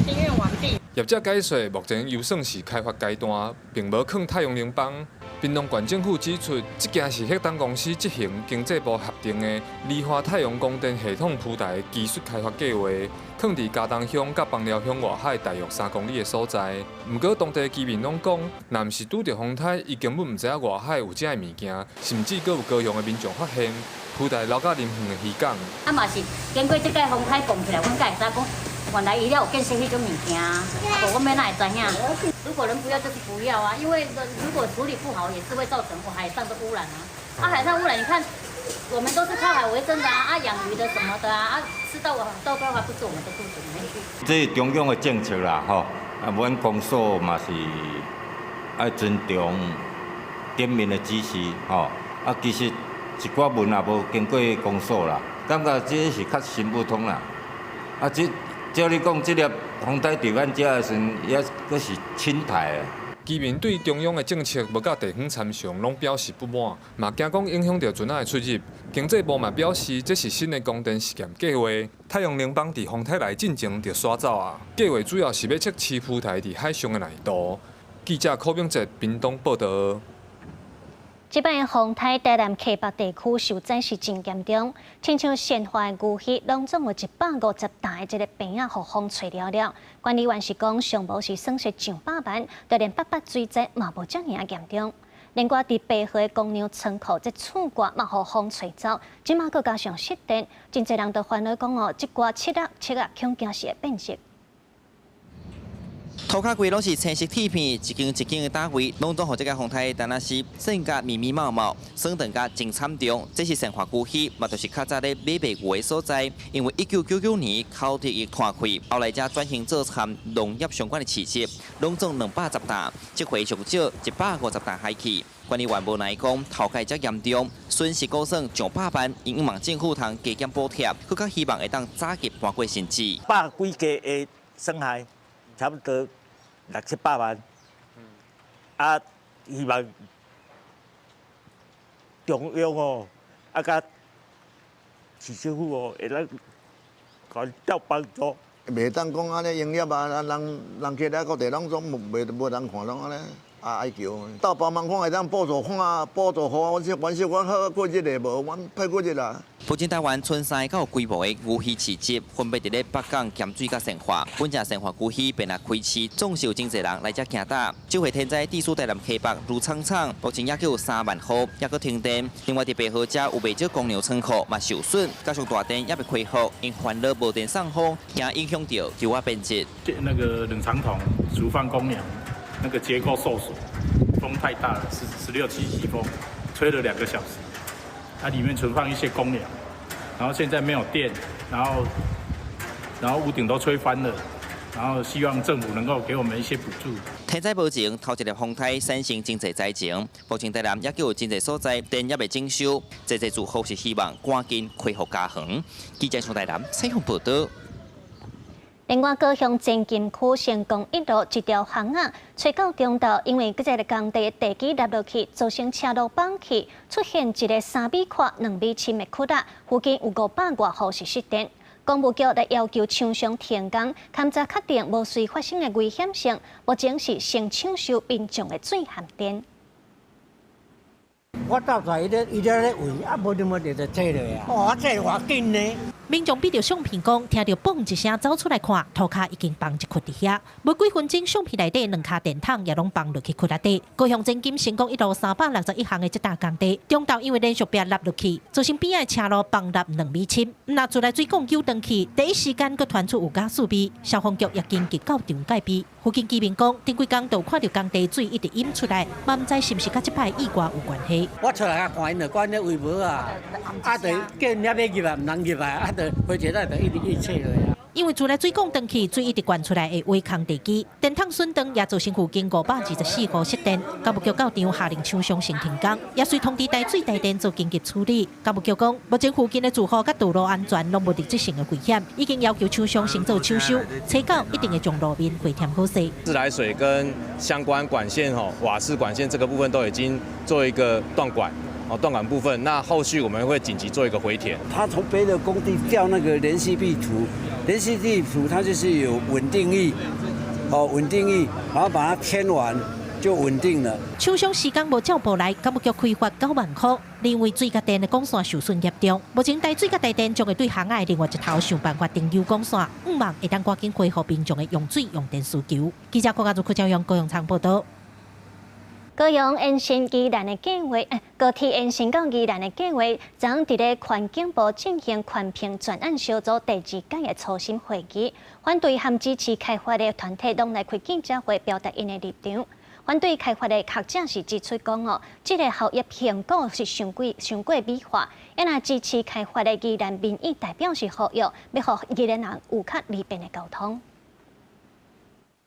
清运完毕。
业者解说，目前犹算是开发阶段，并无抗太阳能板。屏东县政府指出，这件是赫东公司执行经济部核定的离化太阳光电系统铺台技术开发计划，放伫嘉东乡甲枋寮乡外海大约3公里的所在。不过，当地居民拢讲，若毋是拄着风台，伊根本毋知影外海有这个物件，甚至阁有高雄的民众发现铺台留甲林园的渔港。
啊嘛是经过这个风台讲起来，阮才会知讲，原来伊了有建设迄种物件，无我们哪会知影？如果人不要就是不要啊，因为如果处理不好，也是会造成海上的污染啊。海上污染，你看，我们都是靠海为生的啊，养鱼的什么的啊，吃到爆发不是我们的肚子里面去。
这是中央的政策啦，吼，阮公所嘛是爱尊重点名的指示，吼，其实一寡文也无经过公所啦，感觉这是较行不通啦，照你讲，这粒风台伫咱遮的时阵，也阁是侵台的。
居民对中央的政策无甲地方参详，拢表示不满，嘛惊讲影响到船仔的出入。经济部嘛表示，这是新的供电实验计划，太阳能板伫风台内进前就刷走啊。计划主要是要测试浮台伫海上的难度。记者柯炳哲屏东报道。
这摆的风台台南溪北地区受灾是真严重，亲像鲜花的牛鱼，拢总有150担的这个边仔，互风吹了了。管理员是讲，上无是损失上百万，就连北水灾嘛无遮尔严重。另外，伫白河的公牛仓库，这厝挂嘛互风吹走，即马佫加上失电，真侪人都烦恼讲哦，这挂漆啊，恐惊是会变色。
涂骹柜拢是青色铁片，一间一间的单位，拢总互这个风台但那是性格密密麻麻，酸等甲真惨重。这是生化古稀，嘛就是较早咧买白牛的所在。因为1999年口蹄疫断开，后来才转型做参农业相关的企业，拢总210担，这回上少150担海去。管理员无奈讲，头盖则严重，损失估算上百万，因望政府通加减补贴，更加希望会当早日搬过甚至。
百几家的损害，差不多600-700万。希望中央哦，甲市政府哦，会当给调帮助。
袂当讲安尼营业啊，人其他各地拢总无人看，拢安尼。哀求，到帮忙看会当补助看，补助好，阮好过日个无，阮歹过日啦。
目前台湾村西较有规模的牛鱼市集，分别伫咧北港、咸水甲生化。本只生化牛鱼变来开市，总是有真侪人来遮行打。这回天灾地处台南溪北如苍苍，目前也有3万户，也搁停电。另外伫白河遮有袂少公牛仓库嘛受损，加上大电也被开放，因烦恼无电送风，惊影响到牛蛙变质。
那个冷藏桶储放公粮。那个结构受损，风太大了，16、17级风，吹了2个小时。它里面存放一些公粮，然后现在没有电，然后屋顶都吹翻了，然后希望政府能够给我们一些补助。
天灾保前，头一粒风台产生真侪灾情，目前台南也有真侪所在电也未征收，这住户是希望赶紧恢复家园。记者从台南采访报道。另外，高雄前金区成功一路一条巷仔吹到中道，因为这个工地地基塌落去，造成车路绑起，出现一个3米宽、2米深的窟窿，附近有500多户是失电。公务局来要求厂商停工，勘查确定无遂发生的危险性，目前是先抢修民众的最限电。
我倒出来，伊咧咧喂，啊无就坐落啊。哦，这偌紧呢。
民众比着相片讲，听到嘣一声走出来看，涂骹已经放一窟伫遐。无几分钟，相片内底2卡电筒也拢放落去窟内底。高雄前金成功一路361项的这大工地，中道因为连续壁落落去，造成边仔车路崩落2米深。那自来水管救登去，第一时间佫传出有加速味，消防局也紧急到场戒备。附近居民讲，顶几工都看到工地水一直淹出来，嘛唔知是不是甲这摆意外有关系。
我出来看因就管咧维无啊，啊就叫人家入来，唔能入来，啊就回车仔就一直切落啊。因为自来水管断去，水一直灌出来的挖空地基，电筒损断也造成附近524户失电。干部局到场下令厂商先停工，也随通知台水台电做紧急处理。干部局讲，目前附近的住户甲道路安全拢无直接性的危险，已经要求厂商先做抢修，车到一定会将路面回填好势。
自来水跟相关管线瓦斯管线这个部分都已经做一个断管。断管部分，那后续我们会紧急做一个回填。他从别的工地调那个联系地图，联系地图它就是有稳定液，稳定液，然后把它填完就稳定了。
厂商时间无照报来，干部局开罚9万块，因为水甲电的管线受损严重。目前台水甲台电将会对巷仔另外一头想办法订油管线，希望会当赶紧恢复民众的用水用电需求。记者郭家祖、柯朝阳、高雄场报道。
高雄延伸宜兰的计划，高铁延伸到宜兰的计划，昨伫咧环境部进行环评专案小组第2届的初审会议，反对和支持开发的团体拢来开记者会，表达因的立场。反对开发的学者是指出讲这个效益评估是伤过美化，也若支持开发的宜兰民意代表是呼吁，要让宜兰人有较利便的交通。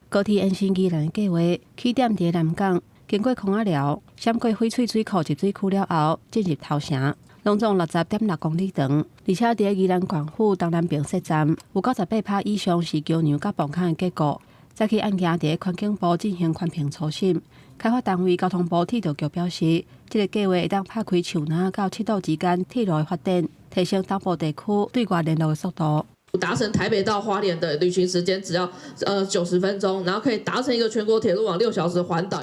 高铁延伸宜兰的计划起点伫南港。经过孔仔寮、闪过翡翠水库集水区了后，进入头城，拢总60.6公里长，而且伫宜兰县府东南边设站，有98%以上是桥梁甲磅空的结构。早起案件伫环境部进行环评初审，开发单位交通部铁道局表示，这个计划会当拍开树林到七堵之间铁路的发展，提升东部地区对外联络的速度。
达成台北到花莲的旅行时间只要90分钟，然后可以达成一个全国铁路网6小时环岛。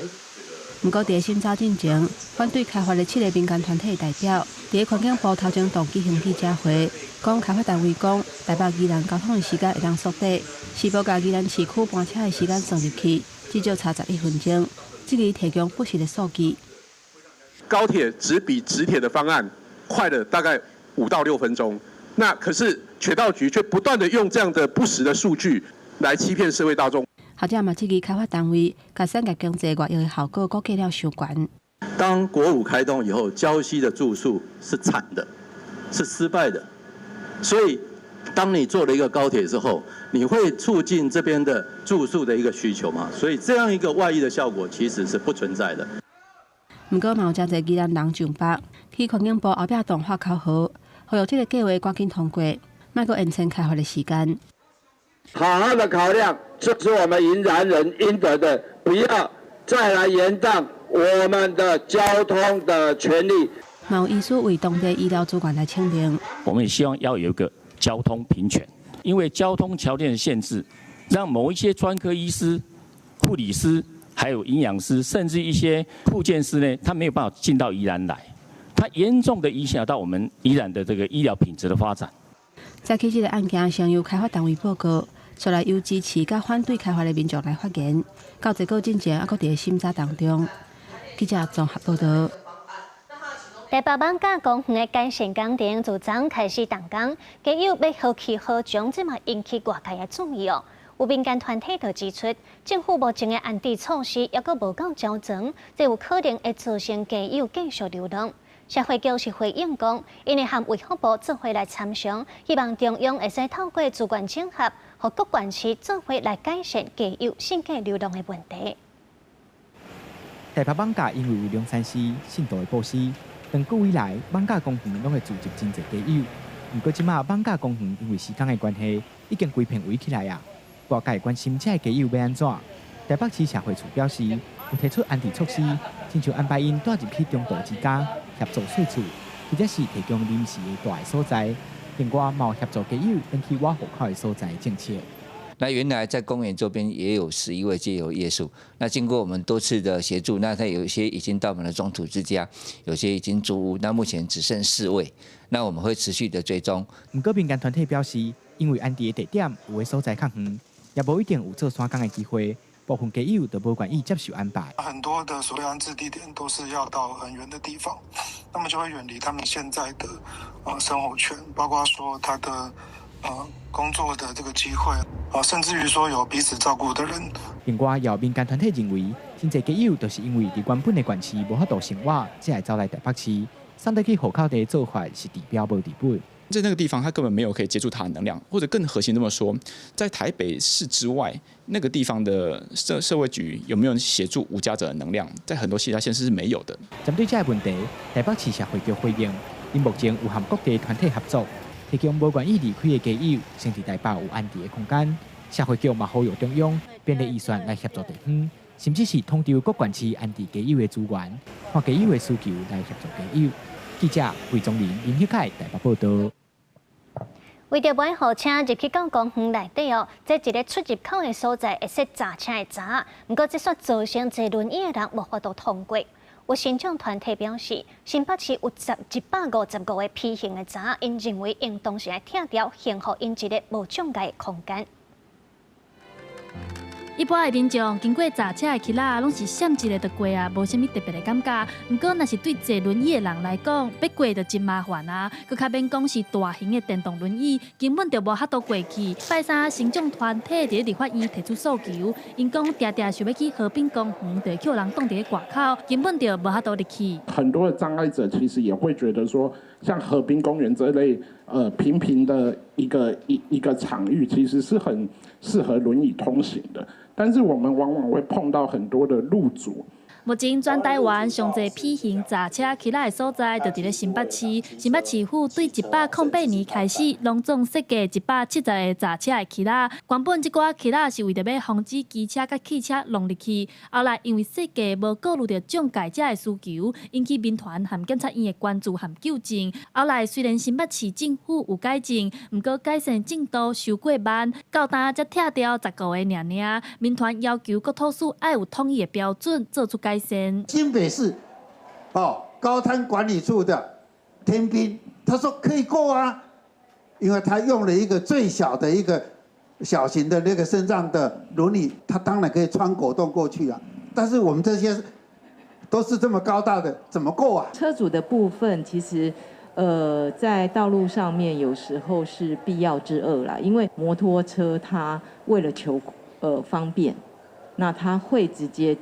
不过，伫审查进程，反对开发的7个民间团体代表，伫环境部头前档举行记者会，讲开发单位讲，台北宜兰交通的时间会当缩短，是否把宜兰市区搬车的时间算入去，至少差11分钟，这个提供不实的数据。
高铁只比直铁的方案快了大概5到6分钟，那可是铁道局却不断的用这样的不实的数据来欺骗社会大众。
学者嘛，质疑开发单位甲产业经济外溢的效果估计了伤悬。
当国5开通以后，礁溪的住宿是惨的，是失败的。所以，当你做了一个高铁之后，你会促进这边的住宿的一个需求嘛？所以，这样一个外溢的效果其实是不存在的。
不过，嘛有真侪宜兰人上北去环境部后壁动发口号，呼吁这个计划赶紧通过，莫阁延长开发的时间。
好好的考量，这是我们宜兰人应得的，不要再来延宕我们的交通的权利。
嘛有医师为当地医疗主管来请命。
我们也希望要有一个交通平权，因为交通条件的限制，让某一些专科医师、护理师、还有营养师，甚至一些复健师呢，他没有办法进到宜兰来，它严重的影响到我们宜兰的这个医疗品质的发展。
早起这个案件先由开发单位报告，出来由支持甲反对开发的民众来发言。到结果进前，还佫伫审查当中。记者综合报道。
台北艋舺公园的改善工程自昨开始动工，加油要何去何从，这嘛引起外界的注意哦。有民间团体就指出，政府目前的安置措施还佫无够周全，这有可能会造成加油继续流浪。社会局是回应讲，因为和卫福部做伙来参详，希望中央会使透过资源整合，和各县市做伙来改善加油性价流浪的问题。
台北艋舺因为有龙山寺信徒的布施，长久以来艋舺公园拢会组织真侪加油。不过即马艋舺公园因为时间的关系，已经规片围起来啊。外界关心这加油要安怎？台北市社会处表示，有提出安置措施，亲像安排因带入去中道之家协助税处，或者是提供临时的大的所在。另外，嘛有协助加油登去外户口的所在的政策。
那原来在公园周边也有11位街友夜宿，那经过我们多次的协助，那他有一些已经到我们的中途之家，有些已经租屋，那目前只剩4位，那我们会持续的追踪。
不过民间团体表示，因为安置的地点有的所在较远，也无一定有做山工的机会。 部分街友都不愿意接受安排。
很多的所谓安置地点都是要到很远的地方，那么就会远离他们现在的生活圈，包括说他的工作的这个机会甚至于说有彼此照顾的人。
另外，也有民间团体认为，真侪街友都是因为伫原本的县市无法度生活，才会走来台北市。上得去户口地的做法是治标无治本。
在那个地方，他根本没有可以接触他的能量，或者更核心这么说，在台北市之外，那个地方的社会局有没有协助无家者的能量，在很多其他县市是没有的。
针对这个问题，台北市社会局回应，因目前有和各地团体合作，提供无愿意离开的街友，先伫台北有安置的空间。社会局嘛呼吁中央编列预算来协助地方，甚至是通知各县市安置街友的资源，看街友的需求来协助街友。记者魏宗林、林旭凯台北报道。
为着不让车入去到公园内底这一个出入口的所在会设闸车的闸，不过这煞造成坐轮椅的人无法度通过。有新疆团体表示，新北市有155个批型的闸，因认为应当时来拆掉，幸福因一个无障碍的空间。
一般的民众经过闸车的起仔，拢是闪一个就过啊，无啥物特别的感觉。不过，若是对坐轮椅的人来讲，要过就真麻烦啊。佮较免讲是大型的电动轮椅，根本就无法度过去。拜三，行政团体伫立法院提出诉求，因讲定定想要去河滨公园，就叫人挡伫外口，根本就无法度入去。
很多的障碍者其实也会觉得说，像河滨公园这类平平的一个场域，其实是很适合轮椅通行的。 但是我们往往会碰到很多的路阻。
目前全台湾上侪批型闸车起来的所在，就伫咧新北市。新北市府对108年开始，拢总设计170个闸车的起仔。原本这寡起仔是为着要防止机车甲汽车弄入去，后来因为设计无顾虑到障碍者的需求，引起民团和检察院的关注和纠正。后来虽然新北市政府有改进，不过改善进度收过慢，到今才拆掉10个月尔。民团要求国土署要有统一的标准，做出改善。
新北市高滩管理处的天兵，他说可以过啊，因为他用了一个最小的一个小型的那个身障的轮椅，他当然可以穿果冻过去啊。但是我们这些都是这么高大的，怎么过啊？
车主的部分其实。在道路上面有时候是必要之恶啦，因为摩托车它为了求方便，那它会直接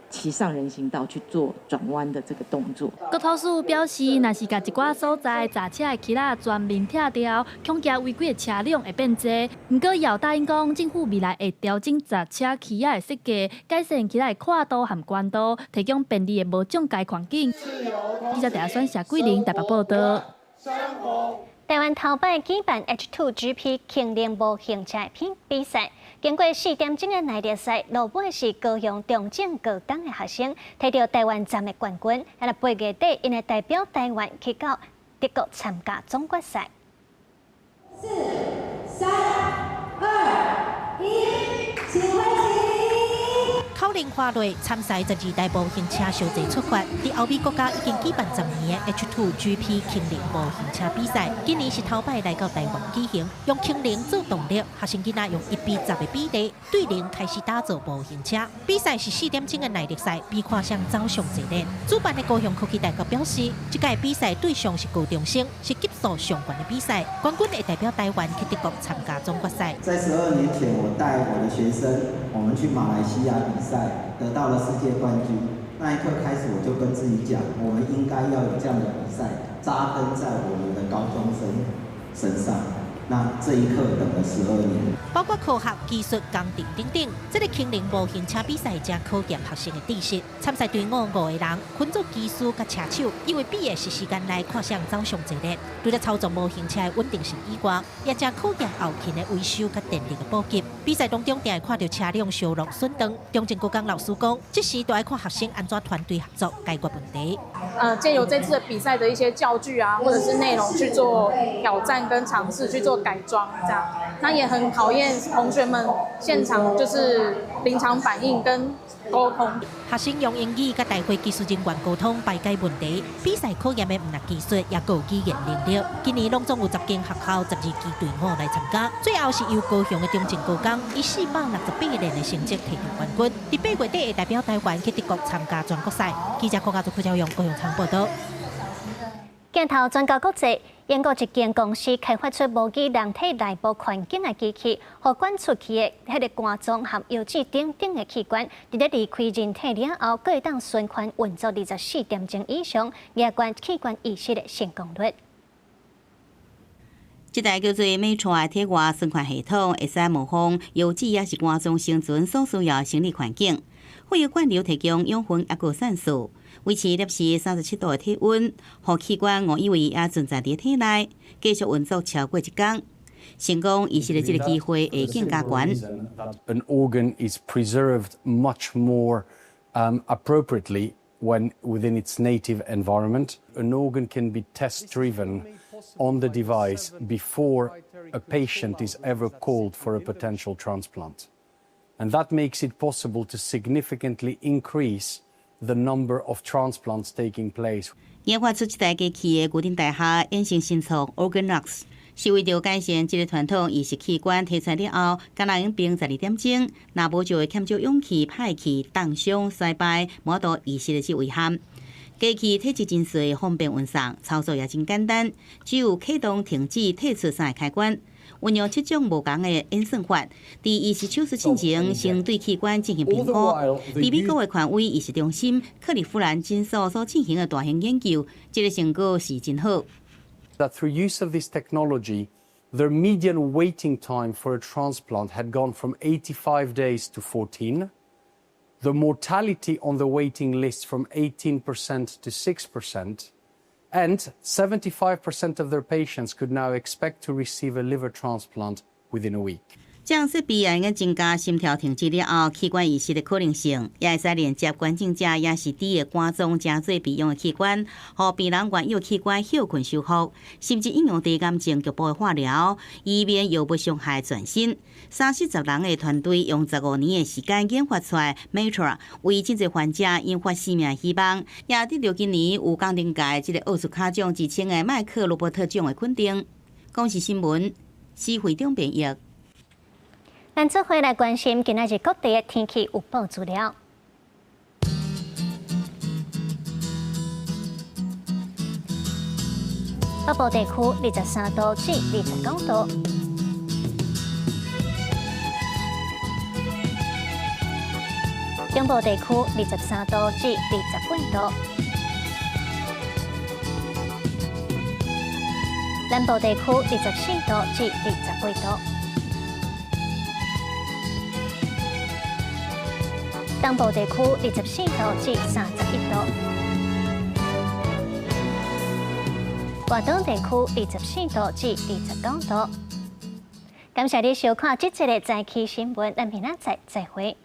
骑上人行道去做转弯的这个动作。
国土署表示，若是甲一寡所在闸车的起仔全面拆掉，恐惊违规的车辆会变多。不过，也答应讲，政府未来会调整闸车起仔的设计，改善起仔的跨度和宽度，提供便利的无障碍环境。记者台选谢桂玲台北报道。
台湾头摆举办 H2GP 轻量模型车比赛，经过4点钟的耐力赛，落尾是高雄中正高中的学生摕到台湾站的冠军。在8月底，因会代表台湾去到德国参加总决赛。
4、3、2、1，请挥旗。
口令花类参赛12台模型车相继出发，伫欧美国家已经举办10年的 H2GP 轻量模型车比赛，今年是头摆来到台湾举行，用轻量做动力，学生囡仔用1比10的比例对0开始打造模型车。比赛是4点钟的耐力赛，比看上走上一列。主办的高雄科技大学表示，这届比赛对象是高中生，是级数上悬的比赛，冠军会代表台湾去德国参加总决赛。
在12年前，我带我的学生，我们去马来西亚比赛。得到了世界冠军，那一刻开始我就跟自己讲，我们应该要有这样的比赛扎根在我们的高中生身上。那这一刻等了12年。
包括科学、技术、工程等等，这个轻量模型车比赛正考验学生的知识。参赛队伍5个人，分作技术甲车手，因为比的是时间内看上走上一列。除了操作模型车的稳定性以外，也正考验后勤的维修甲电力的补给。比赛当中，定会看到车辆烧落损灯。中正高工老师讲，这时都要看学生安怎团队合作解决问题。
借由这次的比赛的一些教具啊，或者是内容去做挑战跟尝试，去做改装，这样那也很考验同学们现场就是临场反应跟沟通。
学生用英语甲大会技术人员沟通排解问题，比赛考验的唔但技术，也有语言能力。今年拢总有10间学校、12支队伍来参加，最后是由高雄的中正高工以468年的成绩摕到冠军。伫8月底会代表台湾去德国参加全国赛。记者柯家做柯兆勇高雄场报道。
镜头转到国际，英国一间公司开发出模拟人体内部环境的机器，互管出去的迄个肝脏和腰子等的器官，伫咧离开人体了后，可以当循环运作24点钟以上，压关器官移植的成功率。
这台叫做美传的体外循环系统，会使模仿腰子也是肝脏生存所需要生理环境，会由管流提供养分也个散素。维持摄氏37度的体温，让器官误以为也存在伫体内，继续运作超过1天。成功移植的这个机会会更加悬。
An organ is preserved much more appropriately when within its native environment. An organ can be test-driven on the device before a patient is ever called for a potential transplant, and that makes it possible to significantly increase the number of transplants taking place.
研发出这台机器的固定大厦衍生新创 OrganX， 是为着改善这个传统移植器官提出来了后，敢若用冰12点钟，若无就会欠少氧气排气、冻伤、衰败、无度移植的这危险。机器体积真细，方便运送，操作也真简单，只有启动、停止、退出3个开关。运用7种无同的演算法，伫移植手术进前，先对器官进行评估。伫美国的权威移植中心克利夫兰诊所所进行的大型研究，这个成果是真好。
That through use of this technology, the median waiting time for a transplant had gone from 85 days to 14. The mortality on the waiting list from 18% to 6%. And 75% of their patients could now expect to receive a liver transplant within a week.
这样设备也能增加心跳停止了后器官移植的可能性，也会使连接关键者也是低的肝脏真做备用的器官，让病人原有器官休困修复，甚至应用在癌症局部的化疗，以免药物伤害全身。30人的团队用15年的时间研发出来 Matra， 为真侪患者引发生命希望，也得到今年有钢定界这个奥斯卡奖之称的麦克罗伯特奖的肯定。公视新闻，施惠中编译。
咱这回来关心今仔日各地的天气预报资料。北部地区23度至29度，中部地区23度至28度，南部地区24度至28度。东部地区24度至31度，华东地区24度至29度。感谢你收看这集的早起新闻，咱明仔载再会。